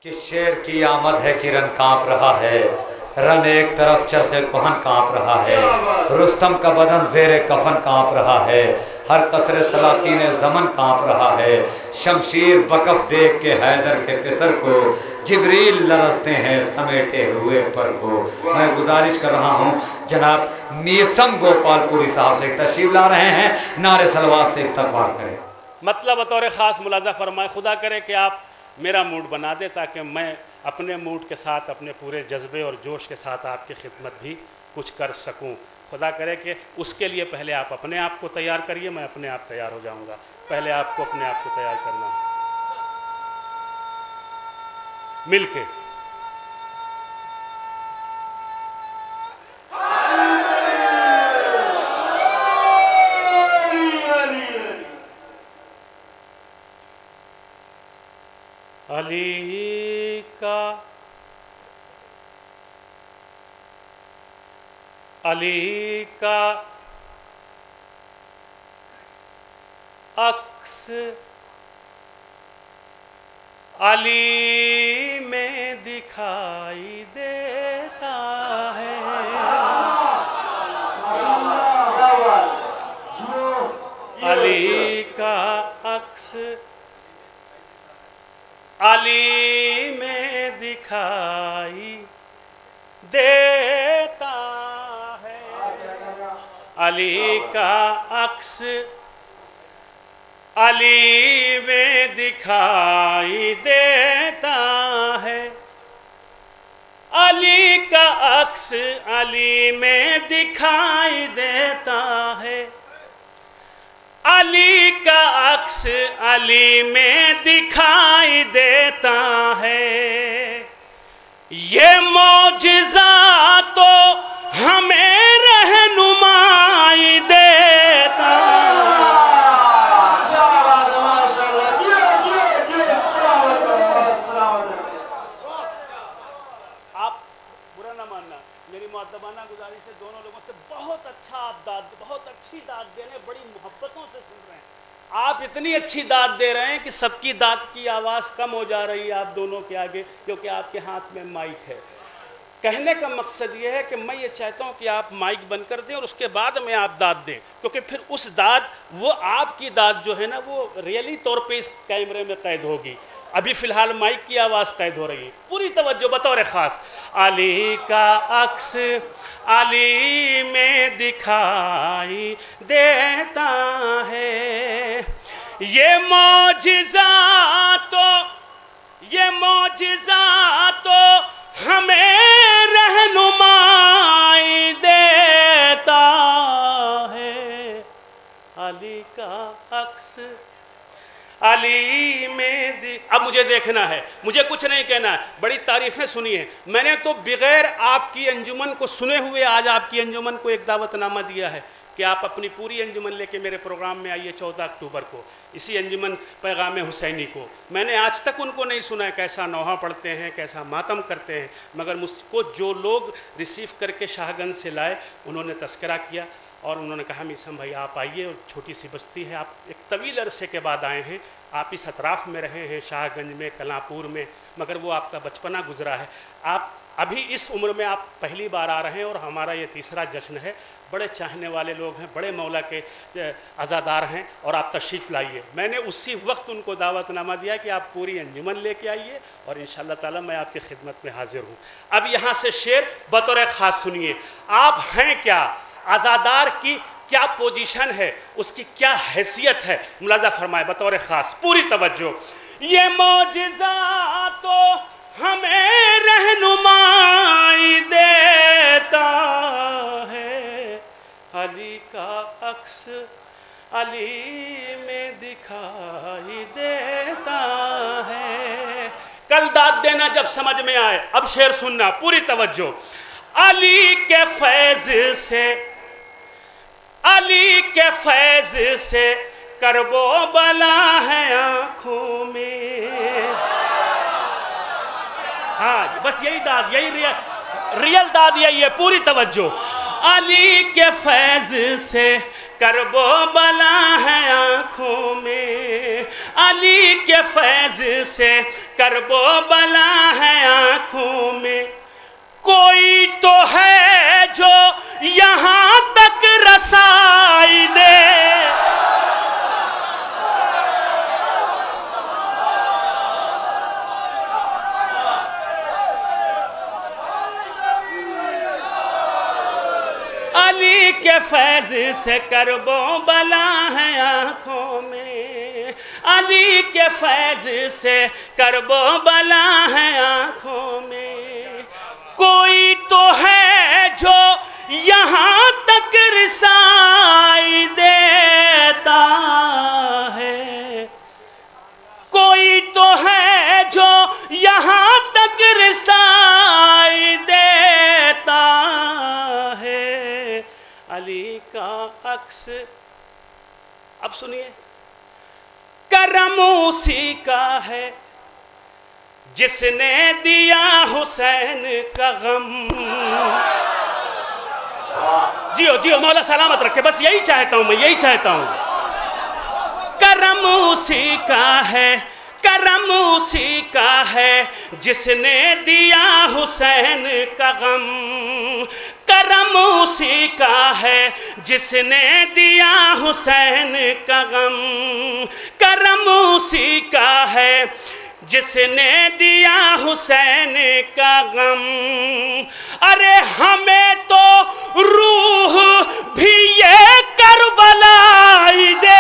कि शेर की आमद है कि रन कांप रहा है, रन एक तरफ चरखे कोहन कांप रहा है, रुस्तम का बदन जेरे कफन कांप रहा है, हर कसरे सलातीन ज़मन कांप रहा है, शमशीर बकफ देख के हैदर के किसर को जिब्रील लरसते हैं समेटे हुए पर को। मैं गुजारिश कर रहा हूँ जनाब मीसम गोपालपुरी साहब से तशरीफ ला रहे हैं, नारे सलवात से इस्तकबाल करें। मतलब बतौर ख़ास मुलाजा फरमाए, खुदा करे कि आप मेरा मूड बना दे ताकि मैं अपने मूड के साथ, अपने पूरे जज्बे और जोश के साथ आपकी खिदमत भी कुछ कर सकूं। खुदा करे कि उसके लिए पहले आप अपने आप को तैयार करिए, मैं अपने आप तैयार हो जाऊंगा। पहले आपको अपने आप को तैयार करना है मिलके। अली का अक्स अली में दिखाई देता है, अली का अक्स अली में दिखाई देता है, अली का अक्स अली में दिखाई देता है, अली का अक्स अली में दिखाई देता है, अली का अक्स अली में दिखाई देता है। ये मौजिज़ा तो हमें रहनुमाई देता। आप बुरा ना मानना, मेरी मुअद्दबाना गुजारिश है दोनों लोगों से, बहुत अच्छा आप बहुत अच्छी दाद दे रहे हैं, बड़ी मोहब्बतों से सुन रहे हैं। आप इतनी अच्छी दाद दे रहे हैं कि सबकी दाद की आवाज़ कम हो जा रही है आप दोनों के आगे, क्योंकि आपके हाथ में माइक है। कहने का मकसद ये है कि मैं ये चाहता हूँ कि आप माइक बंद कर दें और उसके बाद में आप दाद दें, क्योंकि फिर उस दाद, वो आपकी दाद जो है ना, वो रियली तौर पे इस कैमरे में कैद होगी। अभी फ़िलहाल माइक की आवाज़ कैद हो रही है। पूरी तवज्जो बतौर ख़ास। अली का अक्स अली में दिखाई देता है, ये मौजिज़ा तो हमें रहनुमाई देता है, अली का अक्स अली में अब मुझे देखना है, मुझे कुछ नहीं कहना है, बड़ी तारीफ़ें सुनिए। मैंने तो बगैर आपकी अंजुमन को सुने हुए आज आपकी अंजुमन को एक दावतनामा दिया है कि आप अपनी पूरी अंजुमन लेके मेरे प्रोग्राम में आइए 14 अक्टूबर को, इसी अंजुमन पैगाम हुसैनी को। मैंने आज तक उनको नहीं सुना है कैसा नौहा पढ़ते हैं, कैसा मातम करते हैं, मगर मुझको जो लोग रिसीव करके शाहगंज से लाए उन्होंने तस्करा किया और उन्होंने कहा मीसम भाई आप आइए, और छोटी सी बस्ती है, आप एक तवील अरसे के बाद आए हैं, आप इस अतराफ़ में रहे हैं, शाहगंज में, कलापुर में, मगर वो आपका बचपना गुजरा है। आप अभी इस उम्र में आप पहली बार आ रहे हैं और हमारा ये तीसरा जश्न है। बड़े चाहने वाले लोग हैं, बड़े मौला के अज़ादार हैं और आप तशरीफ़ लाइए। मैंने उसी वक्त उनको दावतनामा दिया कि आप पूरी अंजुमन लेके आइए और इंशाअल्लाह ताला मैं आपकी खिदमत में हाजिर हूँ। अब यहाँ से शेर बतौर ख़ास सुनिए। आप हैं क्या, आज़ादार की क्या पोजीशन है, उसकी क्या हैसियत है, मुलाजा फरमाए बतौर ख़ास, पूरी तवज्जो। ये मौजिज़ा तो हमें रहनुमाई देता है, अली का अक्स अली में दिखाई देता है। कल दाद देना जब समझ में आए, अब शेर सुनना, पूरी तवज्जो। अली के फैज़ से करबो बला है आँखों में। हाँ बस यही दाद, यही रियल दाद यही है, पूरी तवज्जो। अली के फैज़ से करबो बला है आँखों में, अली के फैज़ से करबो बला के फैज से करबो बला है आँखों में, अली के फैज से करबो बला है आँखों में। कोई तो है जो यहाँ तक रसाई देता है, कोई तो है जो यहाँ तक रसाई देता है। अली का अक्स, अब सुनिए, करम उसी का है जिसने दिया हुसैन का गम। जियो जियो मौला सलामत रखे, बस यही चाहता हूं मैं, यही चाहता हूं। करम उसी का है, करम उसी का है जिसने दिया हुसैन का गम। करम उसी का है जिसने दिया हुसैन का गम। करम उसी का है जिसने दिया हुसैन का गम। अरे हमें तो रूह भी ये करबलाई दे।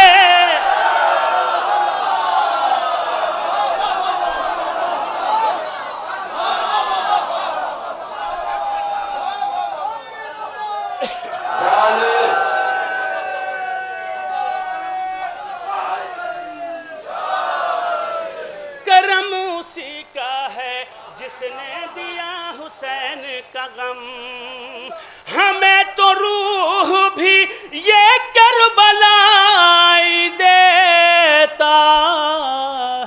जिसने दिया हुसैन का गम। हमें तो रूह भी ये करबलाई देता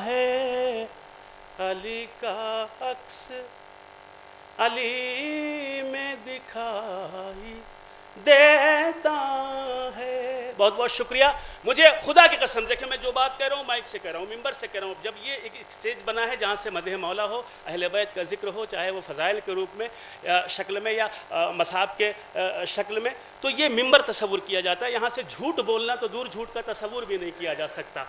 है। अली का अक्स अली में दिखाई देता है। बहुत बहुत शुक्रिया। मुझे खुदा की कसम, देखिए मैं जो बात कह रहा हूँ माइक से कह रहा हूँ, मिंबर से कह रहा हूँ, जब ये एक स्टेज बना है जहाँ से मदह मौला हो, अहले बैत का जिक्र हो, चाहे वो फ़ज़ाइल के रूप में या शक्ल में या मसाहब के शक्ल में, तो ये मिंबर तस्वुर किया जाता है। यहाँ से झूठ बोलना तो दूर, झूठ का तस्वुर भी नहीं किया जा सकता।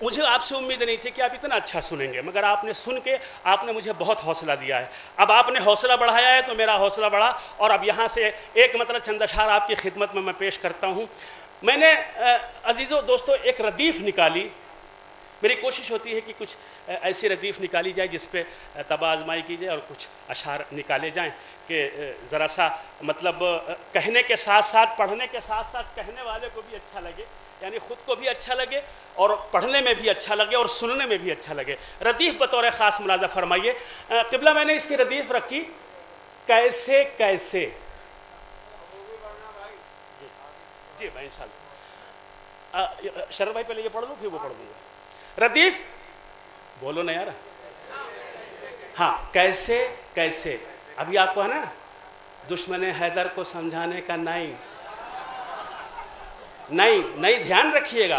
मुझे आपसे उम्मीद नहीं थी कि आप इतना अच्छा सुनेंगे, मगर आपने सुन के आपने मुझे बहुत हौसला दिया है। अब आपने हौसला बढ़ाया है तो मेरा हौसला बढ़ा, और अब यहाँ से एक मतलब चंद अशार आपकी खिदमत में मैं पेश करता हूँ। मैंने अजीज़ों दोस्तों एक रदीफ़ निकाली। मेरी कोशिश होती है कि कुछ ऐसी रदीफ़ निकाली जाए जिस पे तबा आजमाई की जाए और कुछ अशार निकाले जाएं कि ज़रा सा मतलब कहने के साथ साथ, पढ़ने के साथ साथ कहने वाले को भी अच्छा लगे, यानी ख़ुद को भी अच्छा लगे और पढ़ने में भी अच्छा लगे और सुनने में भी अच्छा लगे। रदीफ़ बतौर ख़ास मुलाज़ा फरमाइए। क़िबला मैंने इसकी रदीफ़ रखी, कैसे कैसे। जी भाई इंशाल्लाह। शरफ भाई पहले ये पढ़ लूँ फिर वो पढ़ दूँगा। रदीफ़ बोलो ना यार। हाँ, कैसे कैसे। अभी आपको है ना दुश्मन हैदर को समझाने का नहीं नहीं नहीं, ध्यान रखिएगा।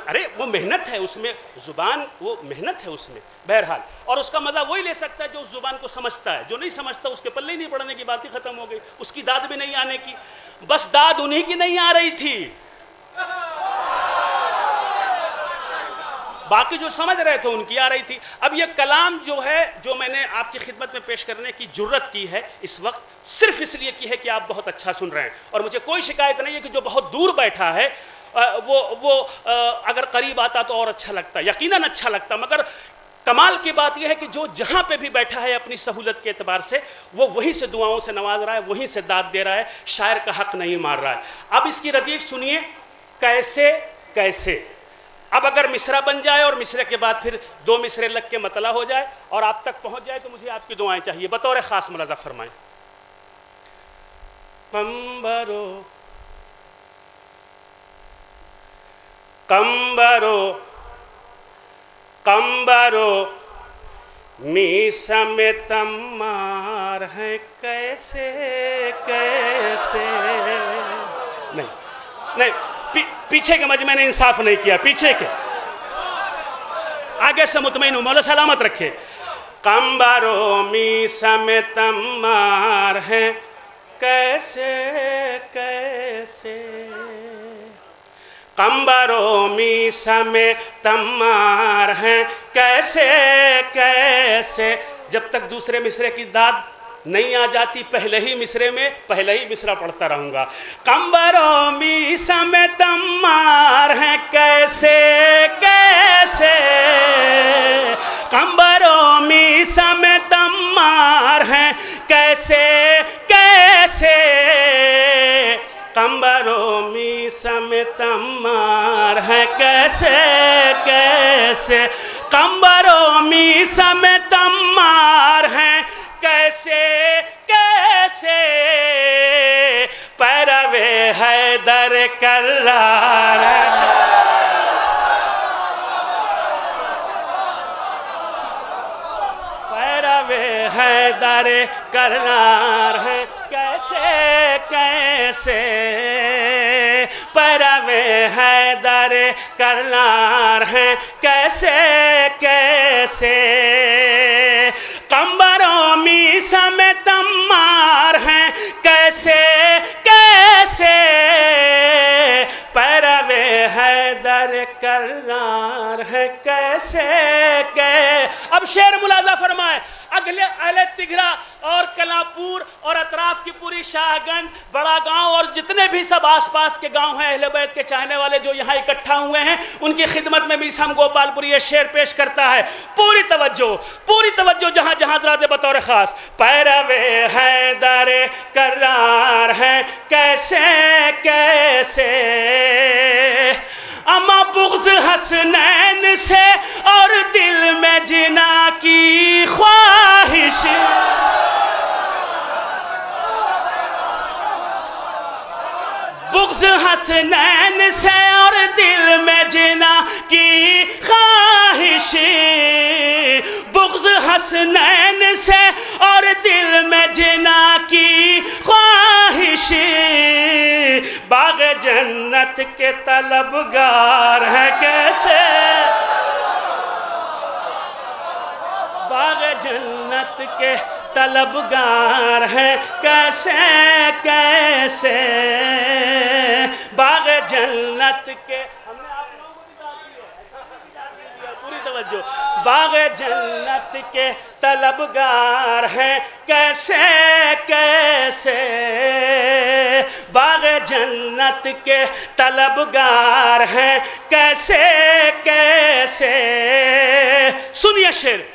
अरे वो मेहनत है उसमें, ज़ुबान वो मेहनत है उसमें बहरहाल, और उसका मज़ा वही ले सकता है जो उस ज़ुबान को समझता है। जो नहीं समझता उसके पल्ले ही नहीं पढ़ने की बात ही ख़त्म हो गई, उसकी दाद भी नहीं आने की। बस दाद उन्हीं की नहीं आ रही थी, बाकी जो समझ रहे थे उनकी आ रही थी। अब ये कलाम जो है, जो मैंने आपकी खिदमत में पेश करने की जुर्रत की है इस वक्त, सिर्फ इसलिए की है कि आप बहुत अच्छा सुन रहे हैं, और मुझे कोई शिकायत नहीं है कि जो बहुत दूर बैठा है वो अगर करीब आता तो और अच्छा लगता, यकीनन अच्छा लगता। मगर कमाल की बात यह है कि जो जहाँ पे भी बैठा है अपनी सहूलत के एतबार से वो वहीं से दुआओं से नवाज रहा है, वहीं से दाद दे रहा है, शायर का हक नहीं मार रहा है। अब इसकी रदीफ सुनिए, कैसे कैसे। अब अगर मिसरा बन जाए और मिसरे के बाद फिर दो मिसरे लग के मतला हो जाए और आप तक पहुंच जाए तो मुझे आपकी दुआएं चाहिए। बतौर ख़ास मुलाज़ा फरमाएं। कंबरो कंबरो कंबरो मीसा में तम्मार है कैसे कैसे। नहीं नहीं, पीछे के मजमे ने इंसाफ नहीं किया, पीछे के, आगे से मुतमईन हूँ, मौला सलामत रखे। कंबरो मीसा में तम्मार है कैसे कैसे। कंबरो मीसा में तम्मार है कैसे कैसे। जब तक दूसरे मिसरे की दाद नहीं आ जाती पहले ही मिसरे में, पहले ही मिसरा पढ़ता रहूँगा। कंबरों मी समेत मार हैं कैसे कैसे, कंबरों मी समेत मार हैं कैसे कैसे, कंबरों मी समेत मार है कैसे कैसे, कंबरों मी समेत मार है कैसे कैसे, पैरवे हैदर कर्रार पैरवे हैदर कर्रार है कैसे कैसे, पैरवे हैदर कर्रार है कैसे कैसे, कंबरों मी समेत मार हैं कैसे कैसे, पैरवे हैदर कर्रार है कैसे कैसे। अब शेर मुलाजा फरमाए, अगले अहले तिघरा और कलापुर और अतराफ की पूरी शाहगंज, बड़ा गांव और जितने भी सब आसपास के गांव हैं अहले बैत के चाहने वाले जो यहाँ इकट्ठा हुए हैं, उनकी खिदमत में भी हम गोपालपुरी ये शेर पेश करता है। पूरी तवज्जो जहाँ जहाँ दे बतौर खास, पैरवे हैदर कर्रार है कैसे कैसे, अमा बुग़्ज़ हसनैन से और दिल में जिना की ख्वाहिश, बुग़्ज़ हसनैन से और दिल में जिना की ख्वाहिश, बुग़्ज़ हसनैन से और दिल में जिना की ख्वाहिश, बाग़ जन्नत के तलबगार है कैसे, बाग़ जन्नत के तलबगार है कैसे कैसे, बाग़ जन्नत के, हमने आप लोगों को भी दाद दिया, पूरी तवज्जो, बाग़ जन्नत के तलबगार है कैसे कैसे, बाग़ जन्नत के तलबगार है कैसे कैसे। सुनिए शेर,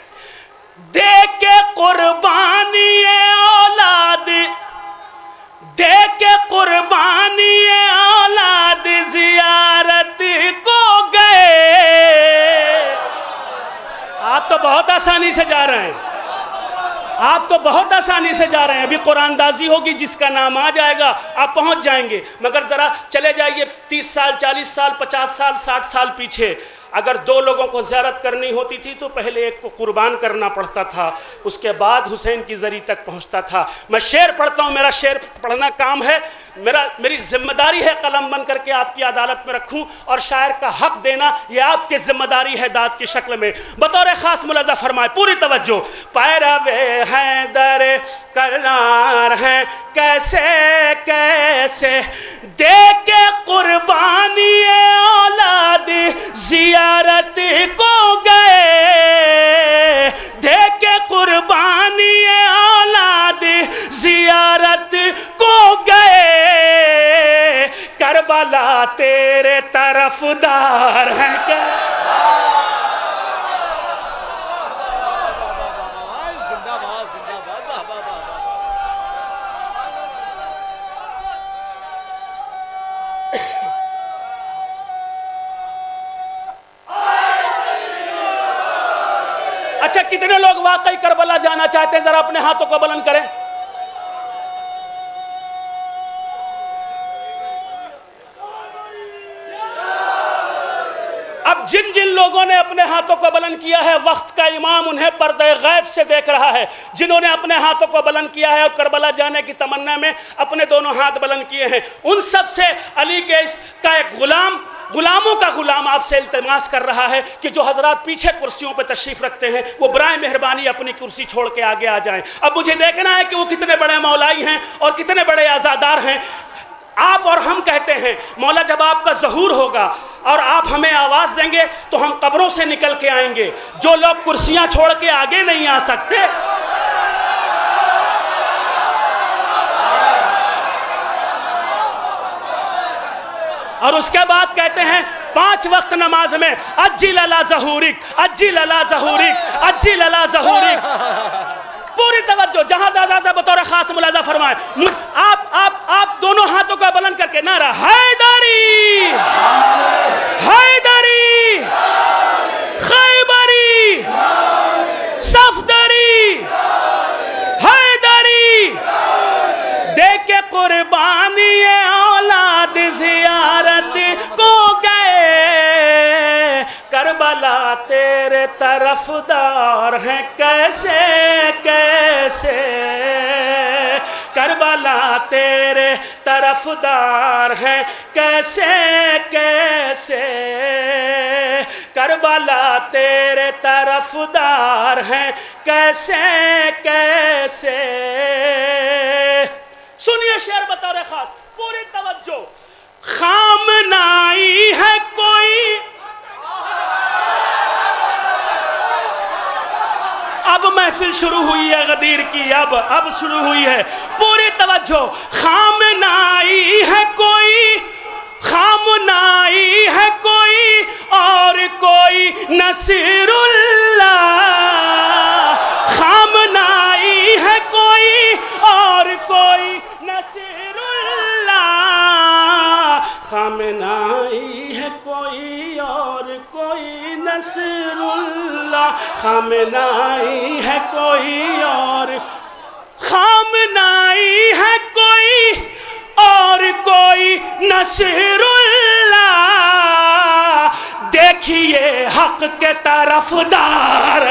दे के कुर्बानी औलाद, दे के कुर्बानी औलाद ज़ियारत को गए। आप तो बहुत आसानी से जा रहे हैं, आप तो बहुत आसानी से जा रहे हैं, अभी कुरानदाजी होगी जिसका नाम आ जाएगा आप पहुंच जाएंगे, मगर ज़रा चले जाइए 30 साल 40 साल 50 साल 60 साल पीछे। अगर दो लोगों को ज़ियारत करनी होती थी तो पहले एक को कुर्बान करना पड़ता था, उसके बाद हुसैन की ज़री तक पहुंचता था। मैं शेर पढ़ता हूं, मेरा शेर पढ़ना काम है, मेरी जिम्मेदारी है कलम बन करके आपकी अदालत में रखूं और शायर का हक देना ये आपकी जिम्मेदारी है दाद की शक्ल में। बतौर ख़ास मुलाज़ा फरमाए, पूरी तवज्जो, पैरवे हैदर कर्रार है कैसे कैसे, दे के कुर्बानी औलाद ज़ियारत को गए, दे के कुर्बानी औलाद ज़ियारत को गए, करबला तेरे तरफदार है क्या। अच्छा, कितने लोग वाकई करबला जाना चाहते हैं, जरा अपने हाथों को बुलंद करें। अब जिन जिन लोगों ने अपने हाथों को बुलंद किया है, वक्त का इमाम उन्हें पर्दे गैब से देख रहा है। जिन्होंने अपने हाथों को बुलंद किया है और करबला जाने की तमन्ना में अपने दोनों हाथ बुलंद किए हैं, उन सब से अली के इसका एक गुलामों का गुलाम आपसे इल्तिमास कर रहा है कि जो हजरात पीछे कुर्सियों पर तशरीफ रखते हैं वो बराए मेहरबानी अपनी कुर्सी छोड़ के आगे आ जाएं। अब मुझे देखना है कि वो कितने बड़े मौलाई हैं और कितने बड़े आज़ादार हैं। आप और हम कहते हैं मौला जब आपका ज़हूर होगा और आप हमें आवाज़ देंगे तो हम कब्रों से निकल के आएंगे। जो लोग कुर्सियां छोड़ के आगे नहीं आ सकते, और उसके बाद कहते हैं 5 वक्त नमाज में अज्जिल अला ज़हूरिक, अज्जिल अला ज़हूरिक, अज्जिल अला ज़हूरिक। पूरी तवज्जो, जहां दादा बतौर खास मुलाजा फरमाए। आप दोनों हाथों का बुलंद करके नारा हैदरी, हैदरी, खैबरी, सफदरी, हैदरी, दे के कुर्बानी औलाद ज़ियारत को गए, करबला तेरे तरफदार हैं कैसे कैसे, करबला तेरे तरफदार हैं कैसे कैसे, करबला तेरे तरफदार हैं कैसे कैसे। सुनिए शेर बतौर खास, पूरी तवज्जो। खामनाई है कोई, अब महफिल शुरू हुई है गदीर की, अब शुरू हुई है। पूरी तवज्जो। खामनाई है कोई, खामनाई है कोई और कोई नसीरुल्लाह, खामनाई है कोई और कोई नसीरुल्लाह, खामनाई है कोई और कोई नसीरुल्लाह, खामनाई है कोई और, खामनाई है कोई और कोई नसीरुल्लाह, देखिए हक के तरफदार।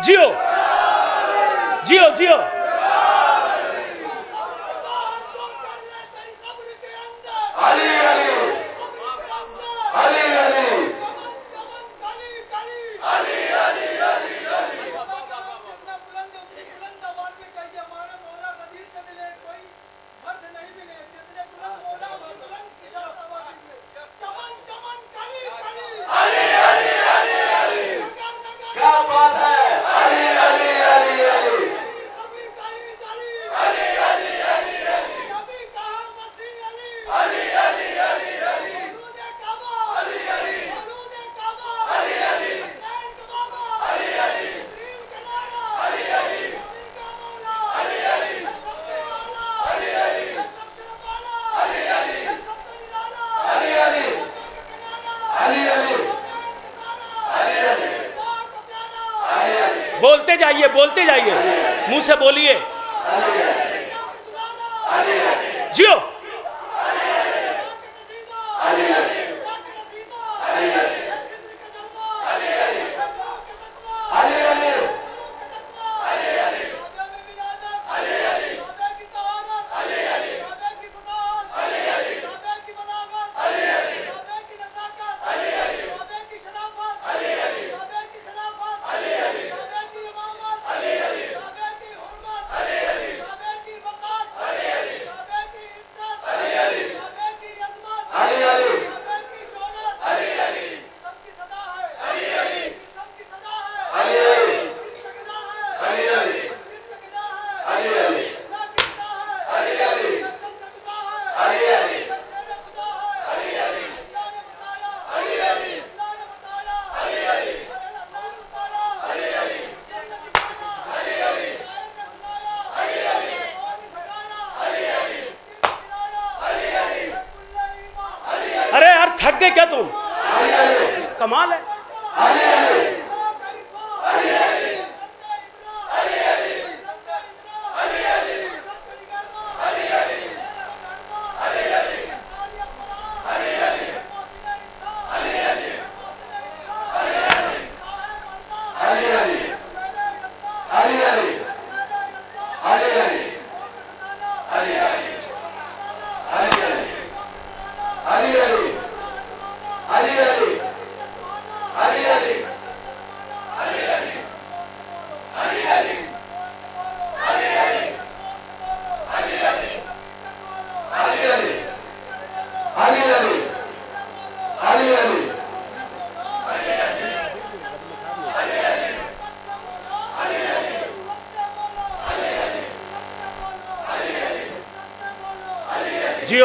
जियो जियो जियो। बोलते जाइए, मुंह से बोलिए। जियो। थक गए क्या तुम? कमाल है।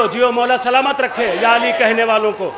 जियो जियो, मौला सलामत रखे या अली कहने वालों को।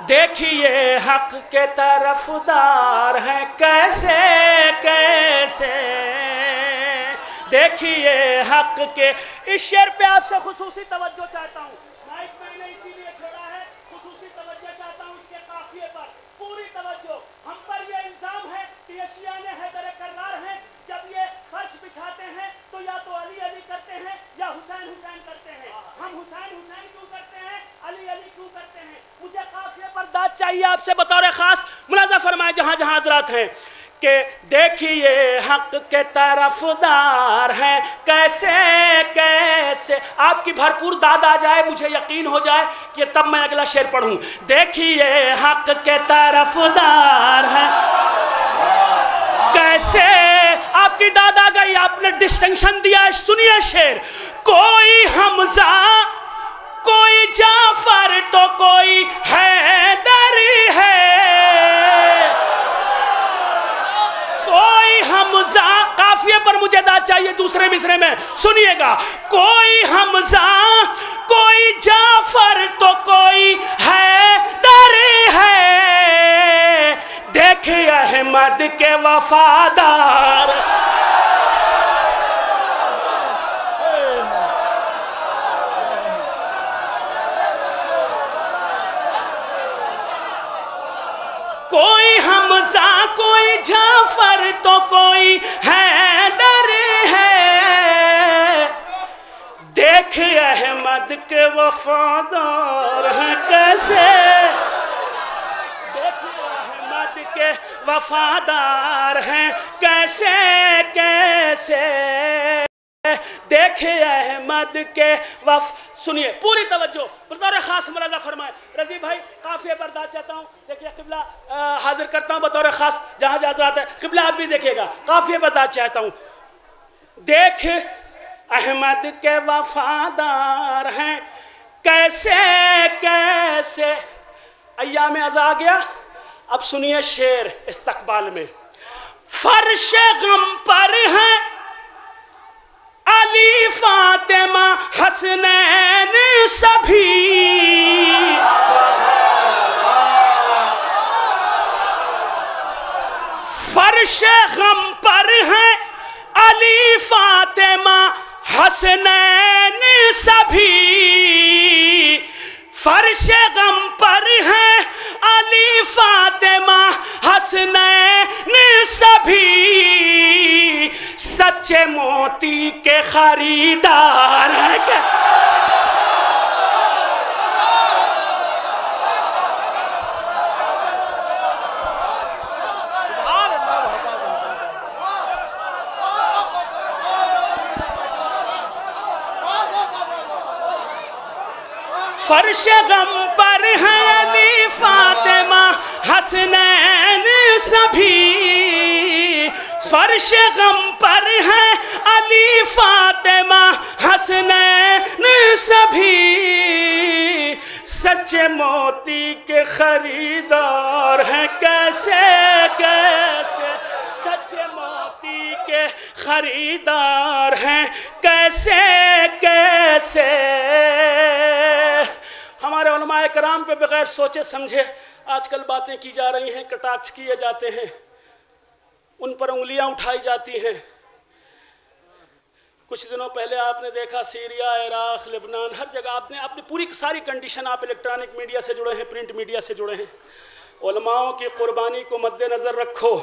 देखिए हक के तरफदार हैं कैसे कैसे, देखिए हक के। इस शेर पे आपसे खुसूसी तवज्जो चाहता हूँ, माइक मैंने इसीलिए छोड़ा है, खुसूसी तवज्जो चाहता हूँ इसके काफिए पर, पूरी तवज्जो। हम पर ये इल्जाम है कि ये शिया ने हैदर कर्रार हैं, जब ये फर्श बिछाते हैं तो या तो अली अली करते हैं या हुसैन हुसैन करते हैं। हम हुसैन हुसैन क्यों करते हैं, अली अली क्यों करते हैं? मुझे काफिए पर दाद चाहिए आपसे बतौर खास। मुलाजा फरमाए जहां जहां हजरात हैं कि देखिए हक के तरफदार हैं कैसे कैसे। आपकी भरपूर दाद आ जाए, मुझे यकीन हो जाए कि तब मैं अगला शेर पढ़ूं। देखिए हक के तरफदार हैं कैसे। आपकी दाद आ गई, आपने डिस्टिंक्शन दिया है। सुनिए शेर, कोई हमजा कोई जाफर तो कोई हैदर है, कोई हमजा। काफिए पर मुझे दाद चाहिए दूसरे मिसरे में, सुनिएगा। कोई हमजा कोई जाफर तो कोई हैदर है, देख अहमद के वफादार। कोई हमजा कोई जाफर तो कोई हैदर है, देख अहमद के वफादार हैं कैसे, देख अहमद के वफादार हैं कैसे कैसे, देख अहमद के सुनिए पूरी तवज्जो बतौर खास मुलाजा फरमाए। रजी भाई काफिए पर दाद चाहता हूँ, देखिए किबला हाजिर करता हूँ बतौर खास जहाँ जहाँ हजरात है। किबला आप भी देखिएगा, काफिए पर दाद चाहता हूँ। देख अहमद के वफादार हैं कैसे कैसे। अय्याम अज़ा आ गया, अब सुनिए शेर इस्तकबाल में। फर्श गम पर हैं अली फातिमा हसनैन सभी, फर्श गम पर हैं अली फातिमा हसनैन सभी, फर्श गम पर हैं अली फातिमा हसनैन सभी, सच्चे मोती के खरीदार हैं। फर्श गम पर है अली फातिमा हसनैन सभी, फर्श गम पर है अली फातिमा हसनैन सभी, सच्चे मोती के खरीदार हैं कैसे कैसे, सच्चे मोती के खरीदार हैं कैसे कैसे। हमारे उलमाए कराम पे बगैर सोचे समझे आजकल बातें की जा रही हैं, कटाक्ष किए जाते हैं, उन पर उंगलियां उठाई जाती हैं। कुछ दिनों पहले आपने देखा सीरिया, इराक, लेबनान, हर जगह आपने अपनी पूरी सारी कंडीशन, आप इलेक्ट्रॉनिक मीडिया से जुड़े हैं, प्रिंट मीडिया से जुड़े हैं, उलमाओं की कुर्बानी को मद्देनज़र रखो।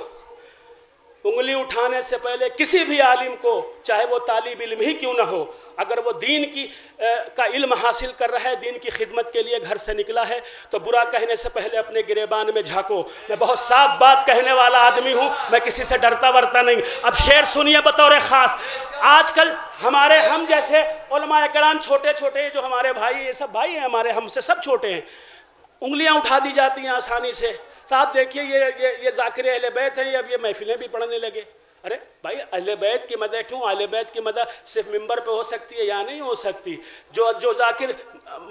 उंगली उठाने से पहले किसी भी आलिम को, चाहे वो तालिब इल्म ही क्यों ना हो, अगर वो दीन की का इल्म हासिल कर रहा है, दीन की खिदमत के लिए घर से निकला है, तो बुरा कहने से पहले अपने गिरेबान में झांको। मैं बहुत साफ बात कहने वाला आदमी हूँ, मैं किसी से डरता वरता नहीं। अब शेर सुनिए बतौर ख़ास। आजकल हम जैसे उलमाए कराम छोटे छोटे जो हमारे भाई, ये सब भाई हैं हमारे, हमसे सब छोटे हैं, उंगलियाँ उठा दी जाती हैं आसानी से। साहब देखिए ये ज़ाकिर अहले बैत है, अब ये महफिलें भी पढ़ने लगे। अरे भाई, अहले बैत की मदद क्यों? अहले बैत की मदद सिर्फ मिंबर पे हो सकती है या नहीं हो सकती? जो ज़ाकिर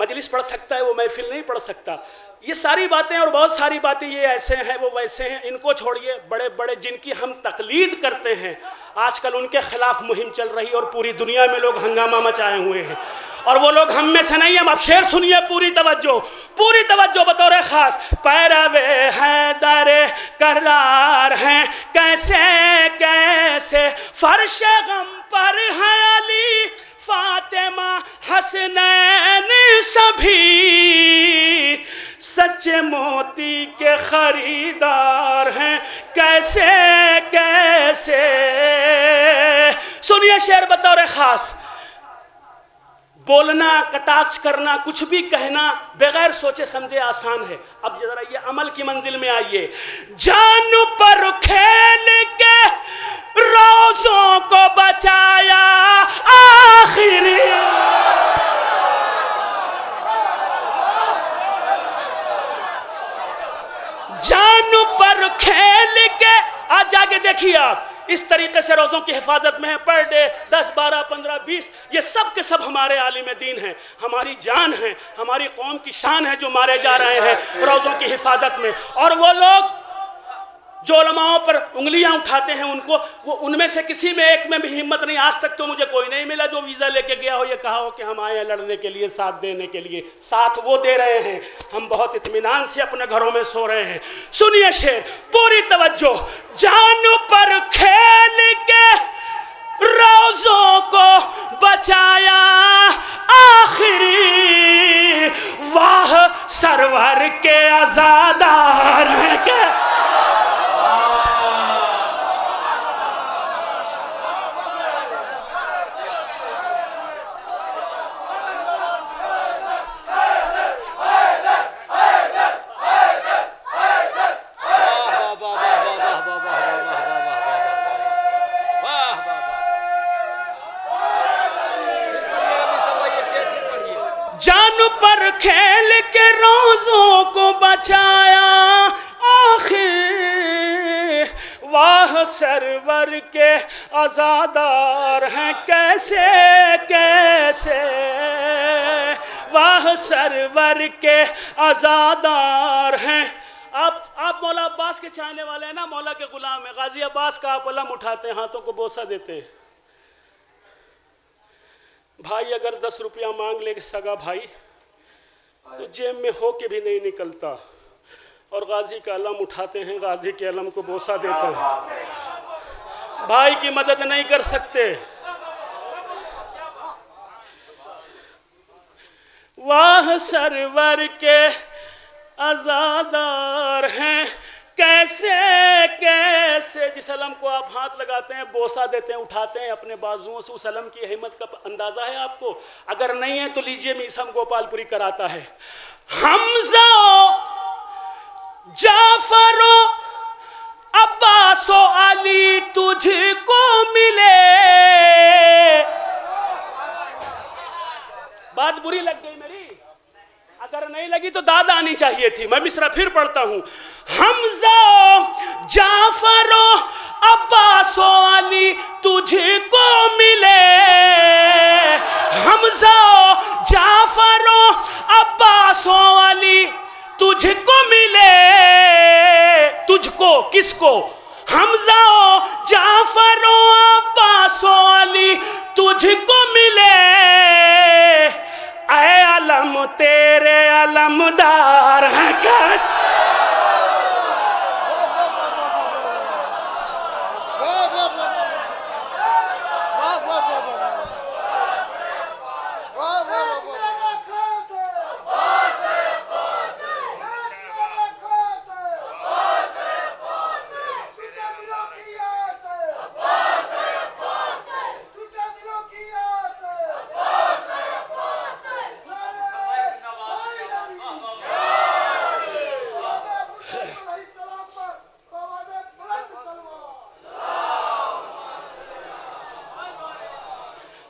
मजलिस पढ़ सकता है वो महफिल नहीं पढ़ सकता। ये सारी बातें और बहुत सारी बातें ये ऐसे हैं वो वैसे हैं, इनको छोड़िए। बड़े बड़े जिनकी हम तकलीद करते हैं आजकल उनके खिलाफ मुहिम चल रही है और पूरी दुनिया में लोग हंगामा मचाए हुए हैं, और वो लोग हम में से नहीं हैं। अब शेर सुनिए, पूरी तवज्जो बतौर खास। पैरवे हैदर करार हैं कैसे कैसे, फर्श गम पर है अली फातिमा हसनैन सभी, सच्चे मोती के खरीदार हैं कैसे कैसे। सुनिए शेर बतौर खास। बोलना, कटाक्ष करना, कुछ भी कहना बगैर सोचे समझे आसान है। अब जरा ये अमल की मंजिल में आइए। जान पर खेल के रोज़ों को बचाया आखिरी, जान पर खेल के। आज जाके देखिए आप, इस तरीके से रोज़ों की हिफाजत में है पर डे 10, 12, 15, 20, ये सब के सब हमारे आलिम दीन हैं, हमारी जान है, हमारी कौम की शान है जो मारे जा रहे हैं रोज़ों की हिफाजत में। और वो लोग जो उलमाओं पर उंगलियां उठाते हैं उनको, वो उनमें से किसी में एक में भी हिम्मत नहीं। आज तक तो मुझे कोई नहीं मिला जो वीज़ा लेके गया हो, ये कहा हो कि हम आए हैं लड़ने के लिए, साथ देने के लिए। साथ वो दे रहे हैं, हम बहुत इत्मीनान से अपने घरों में सो रहे हैं। सुनिए शेर, पूरी तवज्जो। जान पर खेल के रोज़ों को बचाया आखिरी, वाह सरवर के आज़ादार हैं के। पर खेल के रोज़ों को बचाया आखिर, वाह सरवर के आज़ादार हैं कैसे कैसे, वाह सरवर के आज़ादार हैं। आप मौला अब्बास के चाहने वाले हैं ना, मौला के गुलाम है। गाजी अब्बास का आप अलम उठाते हैं, हाथों को बोसा देते हैं। भाई अगर 10 रुपया मांग ले सगा भाई तो जेब में हो के भी नहीं निकलता, और गाजी का अलम उठाते हैं, गाजी के अलम को बोसा देते हैं। भाई की मदद नहीं कर सकते। वाह सरवर के आज़ादार हैं कैसे कैसे जिस अलम को आप हाथ लगाते हैं, बोसा देते हैं, उठाते हैं अपने बाजुओं से, उस अलम की हिम्मत का अंदाजा है आपको? अगर नहीं है तो लीजिए, मीसम गोपालपुरी कराता है। हमजा जाफरो अब्बासो अली तुझको मिले। बात बुरी लग गई मेरी? अगर नहीं लगी तो दाद आनी चाहिए थी। मैं मिसरा फिर पढ़ता हूं। हमजा जाफरो अब्बासो अली तुझको मिले। हमजा जाफरो अब्बासो अली तुझको मिले। तुझको किसको? हमजा जाफरो अब्बासो अली तुझको मिले। ऐ अलम तेरे अलमदार हैं कैसे।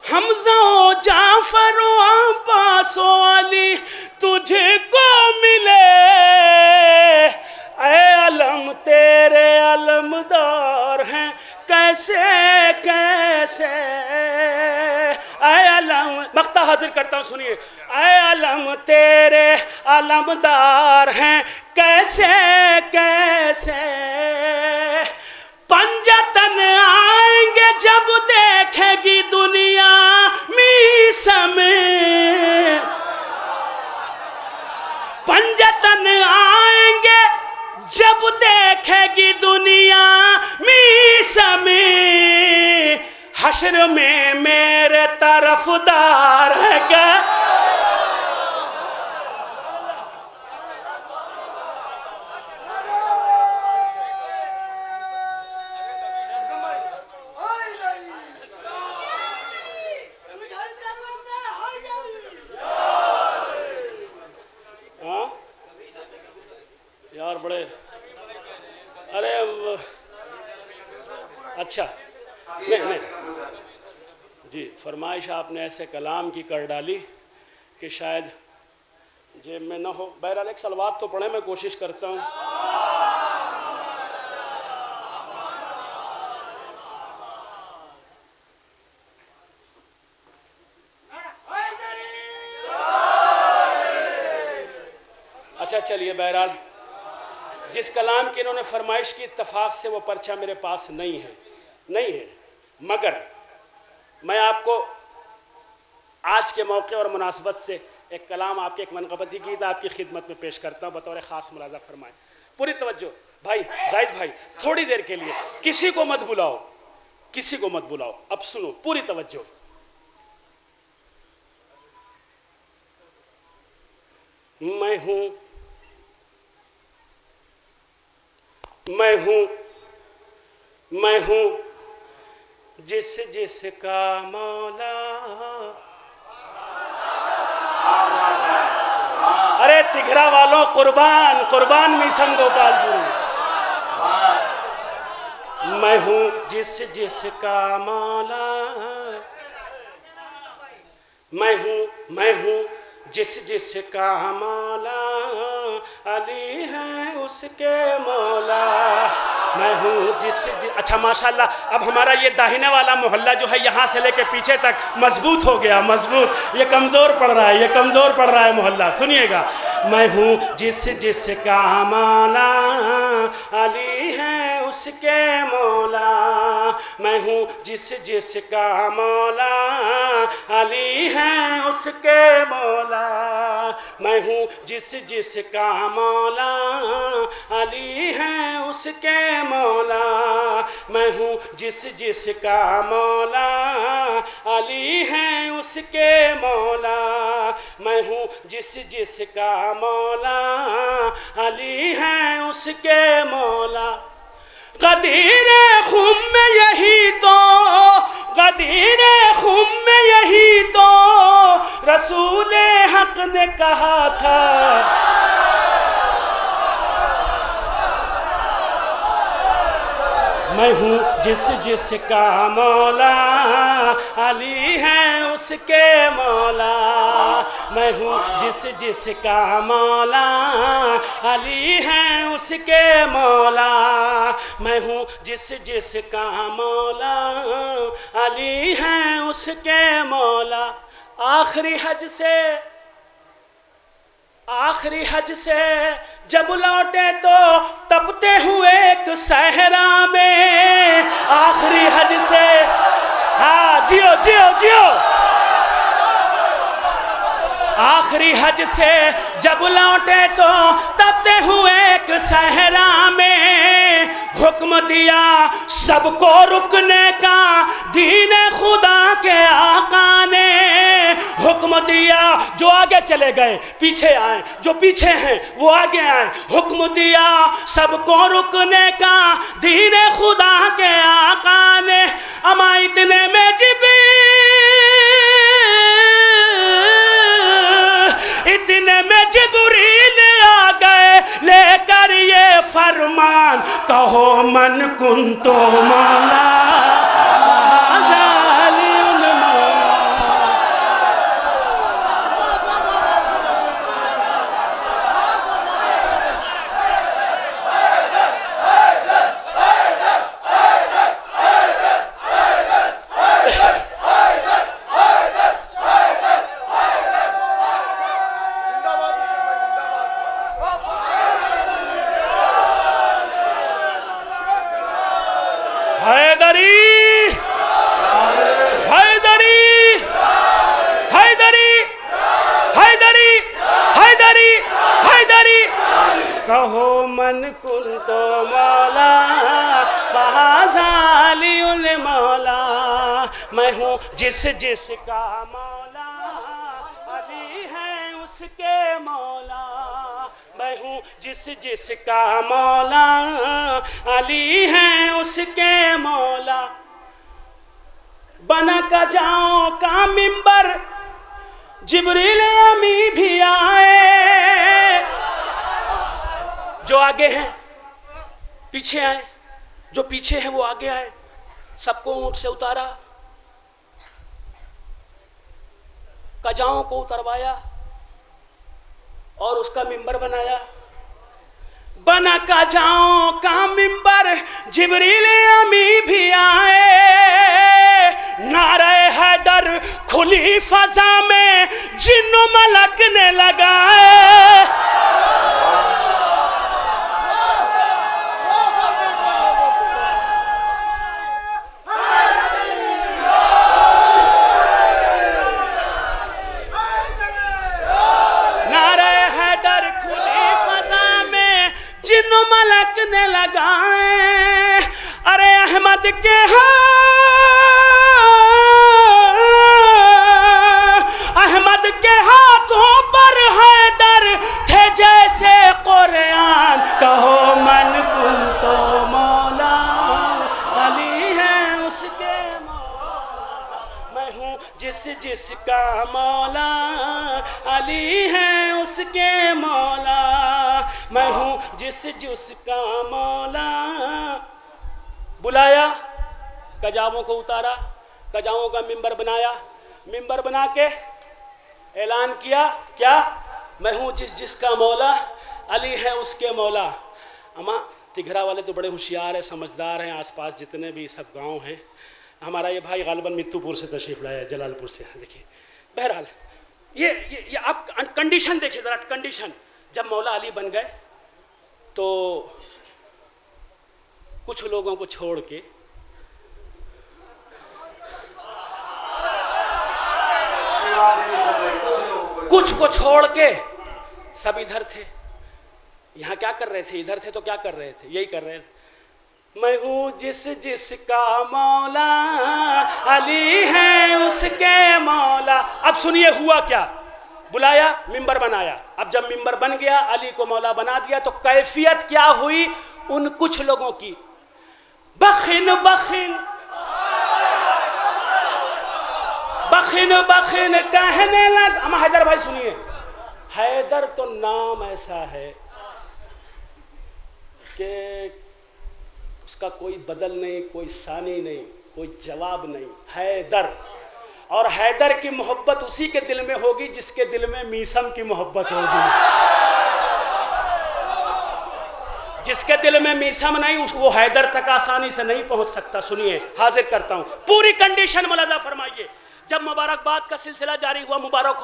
हमजा जाफरो अब्बासो अली तुझको मिले। ऐ अलम तेरे अलमदार हैं कैसे कैसे। ऐ अलम, मक्ता हाजिर करता हूँ, सुनिए। ऐ अलम तेरे अलमदार हैं कैसे कैसे। पंजतन आएंगे जब देखेगी दुनिया मीसम। पंजतन आएंगे जब देखेगी दुनिया मीसम। हश्र में मेरे तरफदार है क्या? यार बड़े, अरे अच्छा, नहीं जी, फरमाइश आपने ऐसे कलाम की कर डाली कि शायद जेब में ना हो। बहरहाल एक सलवात तो पढ़े, मैं कोशिश करता हूँ। अच्छा चलिए, बहरहाल जिस कलाम की इन्होंने फरमाइश की, इत्तफाक से वो पर्चा मेरे पास नहीं है, मगर मैं आपको आज के मौके और मुनासबत से एक कलाम आपके एक मनक़बती गीत आपकी खिदमत में पेश करता हूँ बतौर ख़ास मुलाज़ा फरमाएं। पूरी तवज्जो भाई, जाहिद भाई, थोड़ी देर के लिए किसी को मत बुलाओ, किसी को मत बुलाओ, अब सुनो पूरी तवज्जो। मैं हूँ जिसका मौला। अरे तिघरा वालों, कुर्बान मीसम गोपालपुरी। मैं हूँ जिसका मौला। मैं हूँ जिसका मौला। अली है उसके मौला। मैं हूँ अच्छा माशाल्लाह, अब हमारा ये दाहिने वाला मोहल्ला जो है यहाँ से लेके पीछे तक मजबूत हो गया, मजबूत। ये कमज़ोर पड़ रहा है मोहल्ला। सुनिएगा, मैं हूँ जिसका मौला। अली है उसके मौला। मैं हूँ जिसका मौला। अली है उसके मौला। मैं हूँ जिसका मौला। अली है उसके मौला। मैं हूँ जिसका मौला। अली है उसके मौला। मैं हूँ जिस जिसका मौला, अली है उसके मौला। गदीरे खुम में यही तो, गदीरे खुम में यही तो रसूले हक ने कहा था। मैं हूँ जिस जिसका मौला, अली है उसके मौला। मैं हूँ जिस जिसका मौला, अली है उसके मौला। मैं हूँ जिस जिसका मौला, अली है उसके मौला। आखिरी हज से जब लौटे तो तपते हुए एक सहरा में। आखिरी हज से, हाँ जियो जियो जियो। आखिरी हज से जब लौटे तो तपते हुए एक सहरा में। हुक्म दिया सबको रुकने का दीन खुदा के आका ने। हुक्म दिया जो आगे चले गए पीछे आए, जो पीछे हैं वो आगे आए। हुक्म दिया सबको रुकने का दीन खुदा के आका ने। अमा इतने में इतने में जिब्रील आ गए लेकर ये फरमान, कहो मन कुन तो मौला। कहो मन कुल तो मौला, बहाज़ालियुल मौला। मैं हूँ जिस जिसका मौला, अली है उसके मौला। मैं हूँ जिस जिसका मौला, अली है उसके मौला। बना का जाओ का मिंबर, जिब्रील अमी भी आए। जो आगे हैं पीछे आए, जो पीछे हैं वो आगे आए। सबको ऊंट से उतारा, कजाओं को उतरवाया और उसका मिंबर बनाया। बना कजाओं का मिंबर, जिब्रील अमी भी आए। नारे हैदर खुली फजा में जिन्नो मलक ने लगाए। मलक ने लगाए। अरे अहमद के अहमद के हाथों पर हैदर थे जैसे कुरान। कहो मन कुन तो मौला, अली है उसके मौला। मैं हूँ जिस जिसका मौला, अली है उसके मौला। मैं हूँ जिस जिसका मौला। बुलाया, कजाओं को उतारा, कजाओं का मिंबर बनाया। मिंबर बना के ऐलान किया क्या? मैं हूँ जिस जिसका मौला, अली है उसके मौला। अमा तिघरा वाले तो बड़े होशियार हैं, समझदार हैं। आसपास जितने भी सब गांव हैं, हमारा ये भाई गालिबन मित्तूपुर से तशरीफ़ लाया, जलालपुर से। देखिए बहरहाल ये आप कंडीशन देखिए ज़रा, कंडीशन। जब मौला अली बन गए तो कुछ लोगों को छोड़ के सब इधर थे। यहाँ क्या कर रहे थे? इधर थे तो क्या कर रहे थे? यही कर रहे थे। मैं हूँ जिस जिसका मौला, अली है उसके मौला। अब सुनिए हुआ क्या। बुलाया, मिंबर बनाया। अब जब मिंबर बन गया, अली को मौला बना दिया, तो कैफियत क्या हुई उन कुछ लोगों की? बखिन बखिन बखिन बखिन कहने लग। अमा हैदर भाई सुनिए, हैदर तो नाम ऐसा है कि उसका कोई बदल नहीं, कोई सानी नहीं, कोई जवाब नहीं। हैदर, और हैदर की मोहब्बत उसी के दिल में होगी जिसके दिल में मीसम की मोहब्बत होगी। जिसके दिल में मीसम नहीं, वो हैदर तक आसानी से नहीं पहुंच सकता। सुनिए, हाजिर करता हूं पूरी कंडीशन मुलाजा फरमाइए। जब मुबारकबाद का सिलसिला जारी हुआ, मुबारक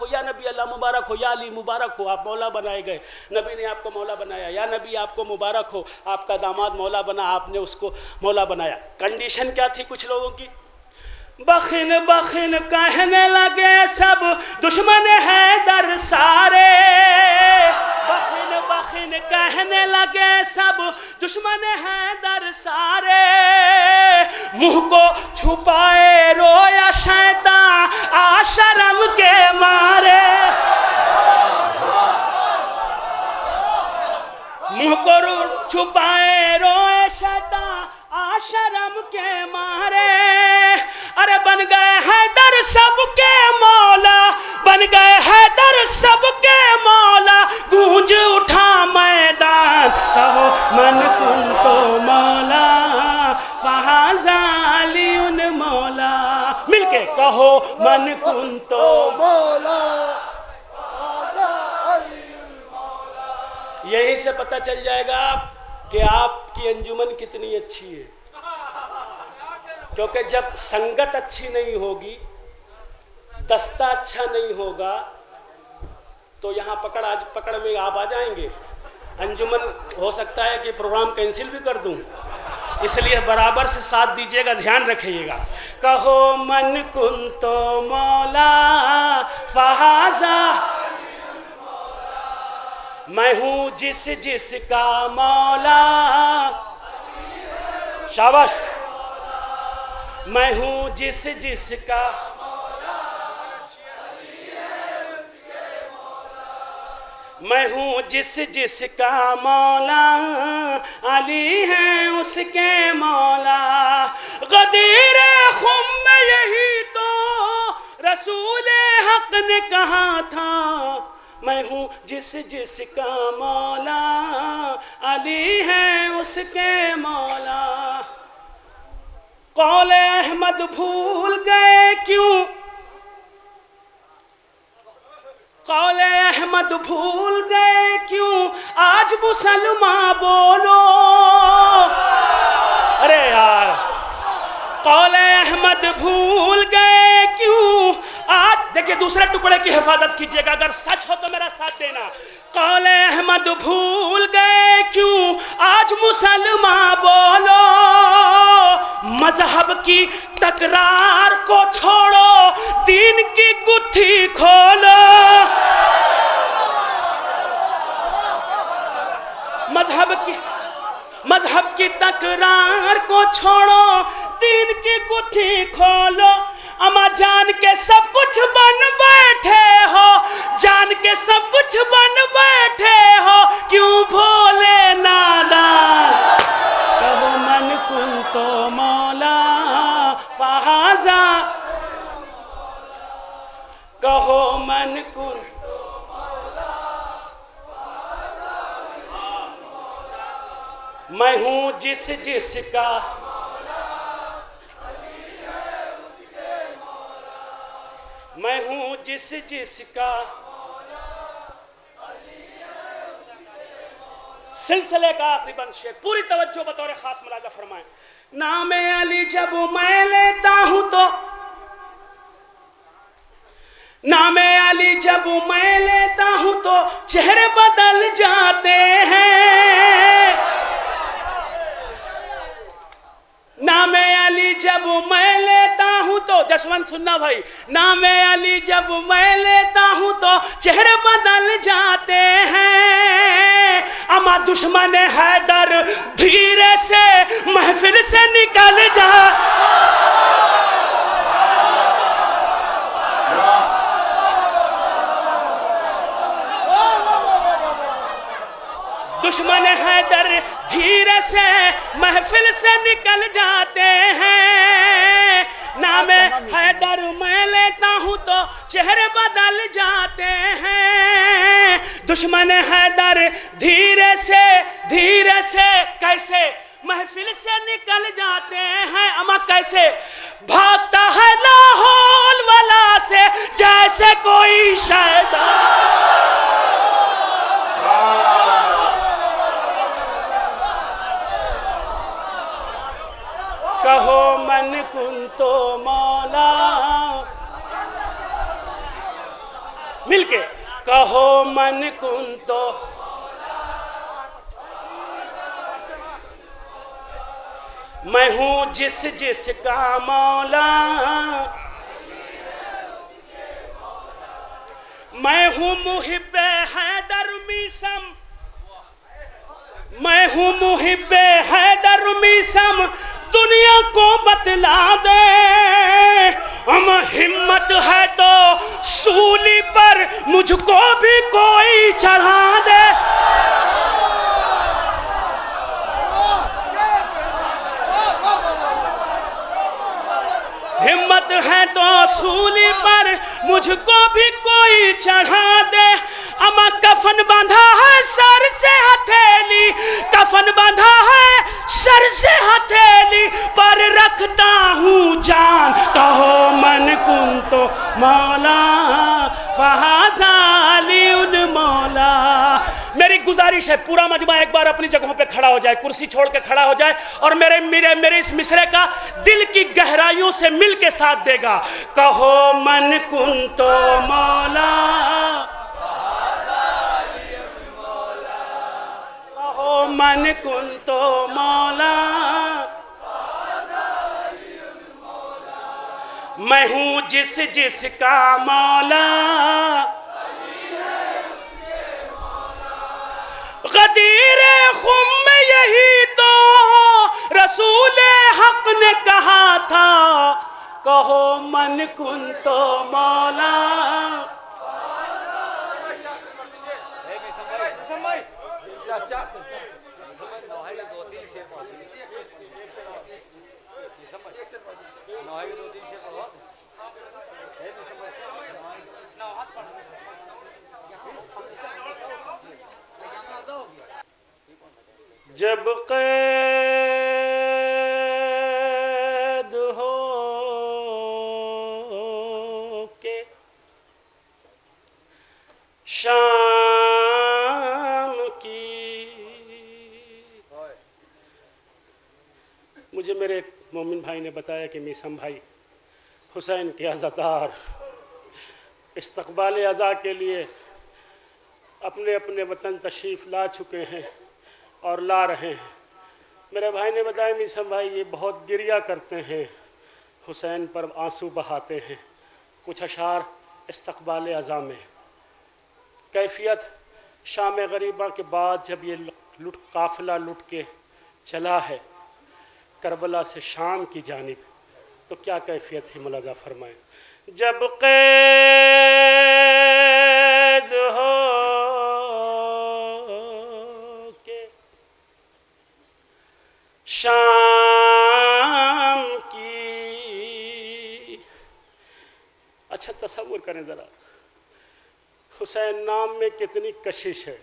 हो या नबी अल्लाह, मुबारक हो या अली, मुबारक हो आप मौला बनाए गए, नबी ने आपको मौला बनाया, या नबी आपको मुबारक हो आपका दामाद मौला बना, आपने उसको मौला बनाया। कंडीशन क्या थी कुछ लोगों की? बखिन बखिन कहने लगे सब दुश्मन हैदर सारे। बखिन बखिन कहने लगे सब दुश्मन हैदर सारे। मुंह को छुपाए रोया शैतान आशरम के मारे। मुंह को छुपाए रोए शैतान आशरम के मारे। अरे बन गए हैदर सबके मौला, बन गए हैदर सबके मौला। गूंज उठा मैदान, कहो मन कुन तो मौला, फहाजा अली उन मौला। मिलके कहो मन कुन तो मौला, फहाजा अली उन मौला। यहीं से पता चल जाएगा कि आपकी अंजुमन कितनी अच्छी है। क्योंकि जब संगत अच्छी नहीं होगी, दस्ता अच्छा नहीं होगा, तो यहाँ पकड़ में आप आ जाएंगे। अंजुमन हो सकता है कि प्रोग्राम कैंसिल भी कर दूं, इसलिए बराबर से साथ दीजिएगा, ध्यान रखिएगा। कहो मन कुन तो मौला, फहाजा मैं हूँ जिस जिसका मौला। शाबाश। मैं हूँ जिस जिसका, मैं हूँ जिस जिसका मौला, अली है उसके मौला। गदीर खुम में यही तो रसूल हक ने कहा था, मैं हूँ जिस जिसका मौला, अली है उसके मौला। कौले अहमद भूल गए क्यों, कौले अहमद भूल गए क्यों, आज मुसलमान बोलो। अरे यार, कौले अहमद भूल गए क्यों, आज देखिए दूसरे टुकड़े की हिफाजत कीजिएगा, अगर सच हो तो मेरा साथ देना। कौले अहमद भूल गए क्यों, आज मुसलमान बोलो। मजहब की तकरार को छोड़ो, दीन की गुत्थी खोलो। मजहब की तकरार को छोड़ो, दीन की गुत्थी खोलो। अमा जान के सब कुछ बन बैठे हो, जान के सब कुछ बन बैठे हो, क्यों भोले नादान। कहो मन कुन तो मौला, फहाजा। कहो मन कुन, मैं हूँ जिस जिसका, मैं हूँ जिस जिसका। सिलसिले का आखिरी बंद शेर, पूरी तवज्जो बतौर खास मुलाजा फरमाएं। नाम अली जब मैं लेता हूं तो, नाम अली जब मैं लेता हूं तो चेहरे बदल जाते हैं। नाम अली जब मैं लेता हूं तो, जसवंत सुनना भाई, नाम अली जब मैं लेता हूं तो चेहरे बदल जाते हैं। अमा दुश्मन हैदर धीरे से महफिल से निकल जा। दुश्मन हैदर धीरे से महफिल से निकल जाते हैं, नाम हैदर मैं लेता हूँ तो चेहरे बदल जाते हैं। दुश्मन हैदर धीरे से कैसे महफिल से निकल जाते हैं, अमा कैसे भागता है लाहौल वाला से जैसे कोई शैतान। कहो मन कुन तो मौला, मिलके कहो मन कुन तो मैं हूँ जिस का मौला, मैं हूँ मुहिब्बे हैदर मीसम, मैं हूँ मुहिब्बे हैदर मीसम, दुनिया को बतला दे। हम हिम्मत है तो सूली पर मुझको भी कोई चढ़ा दे। हिम्मत है तो सूली पर मुझको भी कोई चढ़ा दे। अमा कफन बांधा है सर से हथेली, कफन बांधा है सर से हथेली पर रखता हूँ जान। कहो मन कुन तो मौला फहाज़ाली उन मौला। मेरी गुजारिश है पूरा मजमा एक बार अपनी जगहों पे खड़ा हो जाए, कुर्सी छोड़ के खड़ा हो जाए और मेरे इस मिसरे का दिल की गहराइयों से मिल के साथ देगा। कहो मन कुन तो मौला, कहो मन कुन तो मौला, मैं हूँ जिस का मौला। गदीरे खुम में यही तो रसूल हक ने कहा था, कहो मन कुन तो मौला। जब कैद हो के शाम की, मुझे मेरे एक मोमिन भाई ने बताया कि मीसम भाई हुसैन के अज़ादार इस्तक़बाल अज़ा के लिए अपने अपने वतन तशरीफ़ ला चुके हैं और ला रहे हैं। मेरे भाई ने बताया मीसम भाई ये बहुत गिरिया करते हैं, हुसैन पर आंसू बहाते हैं। कुछ अशार इस्तक़बाल अज़ा में कैफियत शाम गरीबा के बाद जब ये काफ़िला लुट के चला है करबला से शाम की जानिब, तो क्या कैफियत थी मुलाज़ा फरमाएं। जब कैद हो के शाम की, अच्छा तसव्वुर करें ज़रा, हुसैन नाम में कितनी कशिश है।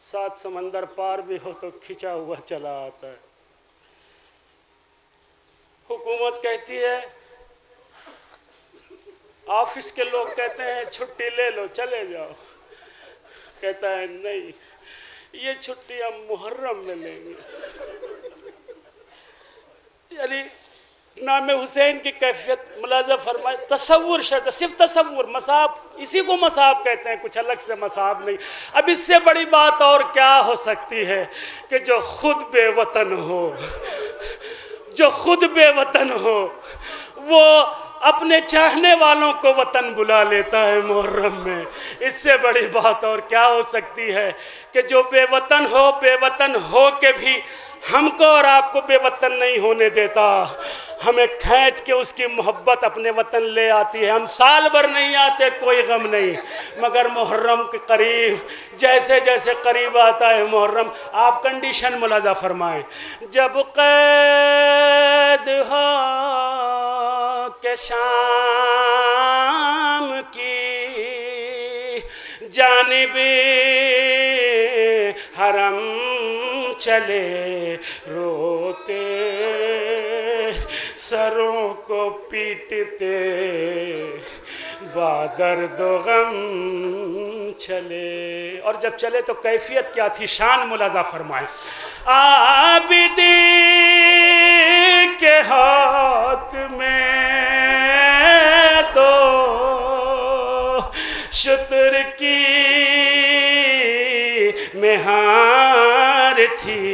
7 समंदर पार भी हो तो खिंचा हुआ चला आता है। हुकूमत कहती है, ऑफिस के लोग कहते हैं छुट्टी ले लो चले जाओ, कहता है नहीं ये छुट्टी हम मुहर्रम में लेंगे। यानी नाम हुसैन की कैफियत मुलाज़ा फरमाए, तसव्वुर शर्त, सिर्फ तसव्वुर, मसाब इसी को मसाब कहते हैं, कुछ अलग से मसाब नहीं। अब इससे बड़ी बात और क्या हो सकती है कि जो खुद बेवतन हो, जो खुद बेवतन हो वो अपने चाहने वालों को वतन बुला लेता है मुहर्रम में। इससे बड़ी बात और क्या हो सकती है कि जो बेवतन हो के भी हमको और आपको बेवतन नहीं होने देता। हमें खींच के उसकी मोहब्बत अपने वतन ले आती है। हम साल भर नहीं आते, कोई गम नहीं, मगर मुहर्रम के करीब जैसे जैसे करीब आता है मुहर्रम, आप कंडीशन मुलाजा फरमाएं, जब कैद हो के शाम की जानिबे हरम चले रोते सरों को पीटते बादर दो गम चले। और जब चले तो कैफियत क्या थी, शान मुलाजा फरमाए। आबिदी के हाथ में तो शुतर की मेहार थी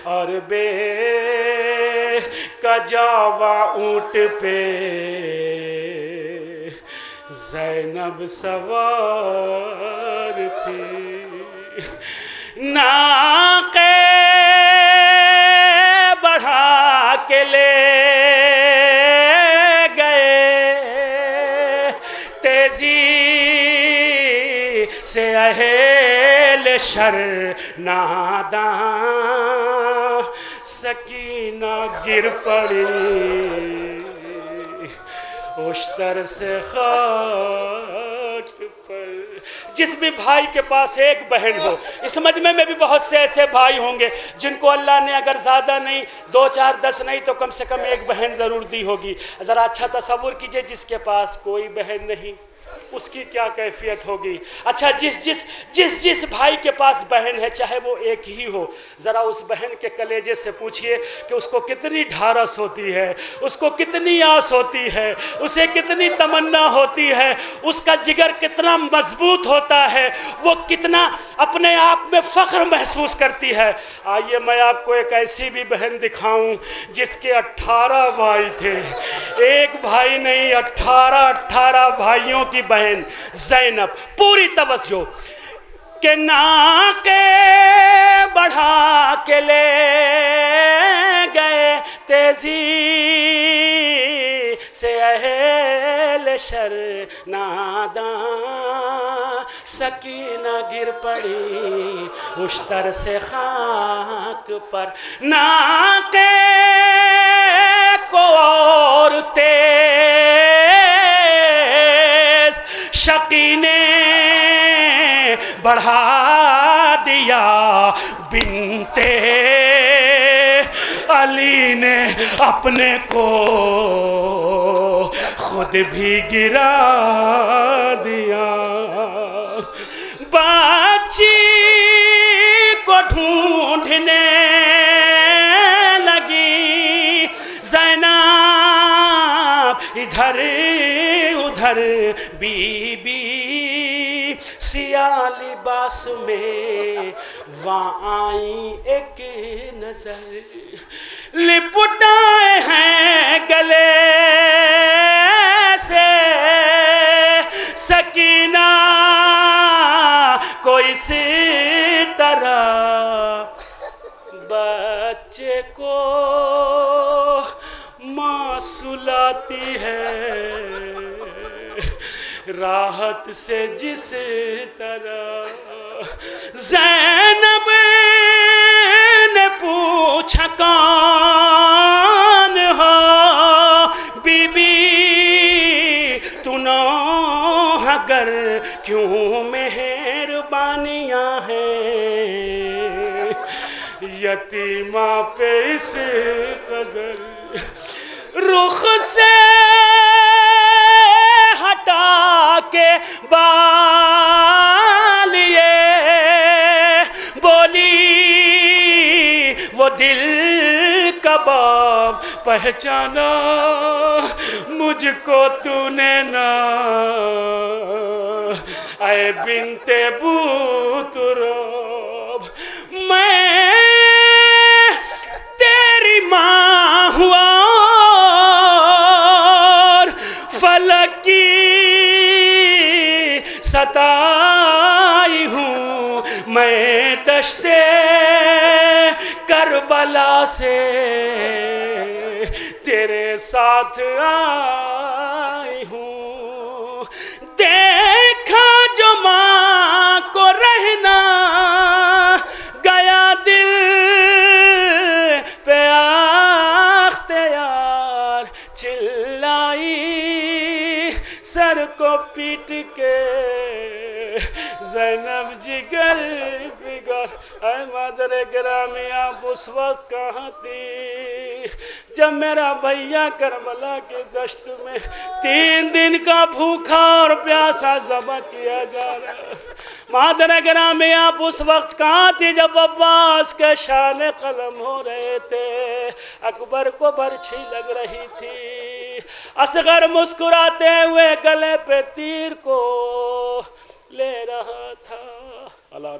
और बे कजावा ऊंट पे ज़ैनब सवार थी। नाक़े बढ़ा के ले गए तेजी से अहल शर नादां सकीना गिर पड़ी उश्तर से खाक पर। जिस भी भाई के पास एक बहन हो, इस मजमे में भी बहुत से ऐसे भाई होंगे जिनको अल्लाह ने अगर ज़्यादा नहीं 2 4 10 नहीं तो कम से कम एक बहन ज़रूर दी होगी। ज़रा अच्छा तसव्वुर कीजिए, जिसके पास कोई बहन नहीं उसकी क्या कैफियत होगी। अच्छा, जिस भाई के पास बहन है, चाहे वो एक ही हो, ज़रा उस बहन के कलेजे से पूछिए कि उसको कितनी ढारस होती है, उसको कितनी आस होती है, उसे कितनी तमन्ना होती है, उसका जिगर कितना मजबूत होता है, वो कितना अपने आप में फ़ख्र महसूस करती है। आइए मैं आपको एक ऐसी भी बहन दिखाऊं जिसके 18 भाई थे, एक भाई नहीं 18 भाइयों की बहन ज़ैनब। पूरी तवज्जो के नाके बढ़ा के ले गए तेजी से अहल शर नादां सकीना गिर पड़ी उश्तर से खाक पर। नाके को और शकी ने बढ़ा दिया, बिनते अली ने अपने को खुद भी गिरा दिया। बच्ची को ढूंढने लगी ज़ैनब इधर उधर, बीबी सिया लिबास में वहाँ आई एक नजर, लिपटाए हैं गले से सकीना को इस तरह, बच्चे को माँ सुलाती है राहत से जिस तरह। ज़ैनब ने पूछा कौन हो बीबी, तू नौहगर क्यों मेहरबानियाँ हैं यतीमा पे इस कदर। रुख से हटा के बाल ये बोली, वो दिल कबाब पहचाना मुझको तूने ना, ऐ बिनते बूतुरब मैं तेरी माँ हुआ फलक की सताई हूँ मैं दश्ते करबला से, तेरे साथ आई हूँ। देखा जो माँ को रहना गया दिल पे आख्ते यार, चिल्लाई सर को पीट के ज़ैनब जिगर बिगर। ऐ मादर गिरामी आप उस वक्त कहाँ थी जब मेरा भैया करबला की दश्त में 3 दिन का भूखा और प्यासा ज़बह किया जा रहा। मादर गिरामी आप उस वक्त कहाँ थी जब अब्बास के शान कलम हो रहे थे, अकबर को बर्छी लग रही थी, असगर मुस्कुराते हुए गले पे तीर को ले रहा था। अल्लाह